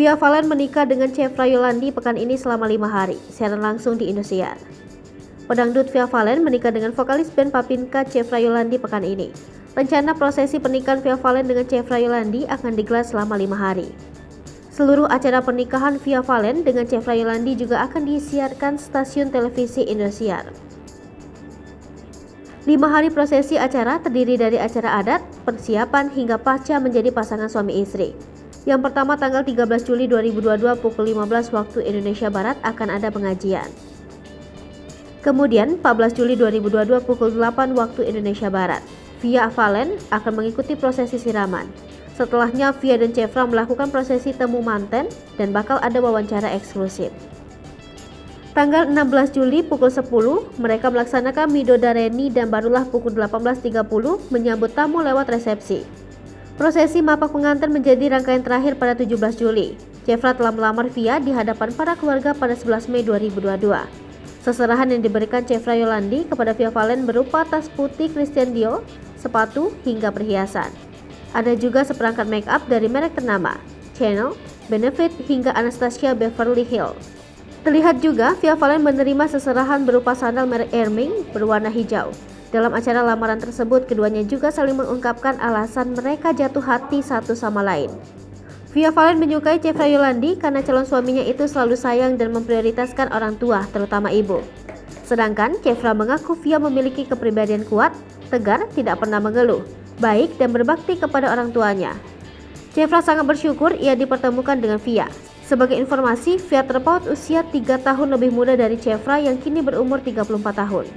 Via Valen menikah dengan Chevra Yolandi pekan ini selama 5 hari, siaran langsung di Indosiar. Pedangdut Via Valen menikah dengan vokalis band Papinka Chevra Yolandi pekan ini. Rencana prosesi pernikahan Via Valen dengan Chevra Yolandi akan digelar selama 5 hari. Seluruh acara pernikahan Via Valen dengan Chevra Yolandi juga akan disiarkan stasiun televisi Indosiar. 5 hari prosesi acara terdiri dari acara adat, persiapan hingga pasca menjadi pasangan suami istri. Yang pertama tanggal 13 Juli 2022 pukul 15 waktu Indonesia Barat akan ada pengajian. Kemudian 14 Juli 2022 pukul 8 waktu Indonesia Barat, Via Valen akan mengikuti prosesi siraman. Setelahnya Via dan Chevra melakukan prosesi temu manten dan bakal ada wawancara eksklusif. Tanggal 16 Juli pukul 10 mereka melaksanakan midodareni dan barulah pukul 18.30 menyambut tamu lewat resepsi. Prosesi mapak pengantin menjadi rangkaian terakhir pada 17 Juli. Chevra telah melamar Via di hadapan para keluarga pada 11 Mei 2022. Seserahan yang diberikan Chevra Yolandi kepada Via Valen berupa tas putih Christian Dior, sepatu hingga perhiasan. Ada juga seperangkat make up dari merek ternama, Chanel, Benefit hingga Anastasia Beverly Hills. Terlihat juga Via Valen menerima seserahan berupa sandal merek Hermès berwarna hijau. Dalam acara lamaran tersebut, keduanya juga saling mengungkapkan alasan mereka jatuh hati satu sama lain. Via Valen menyukai Chevra Yolandi karena calon suaminya itu selalu sayang dan memprioritaskan orang tua, terutama ibu. Sedangkan Chevra mengaku Via memiliki kepribadian kuat, tegar, tidak pernah mengeluh, baik dan berbakti kepada orang tuanya. Chevra sangat bersyukur ia dipertemukan dengan Via. Sebagai informasi, Via terpaut usia 3 tahun lebih muda dari Chevra yang kini berumur 34 tahun.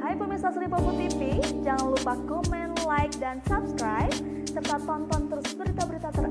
Hai pemirsa Sri Popo TV, jangan lupa komen, like, dan subscribe, serta tonton terus berita-berita terupdate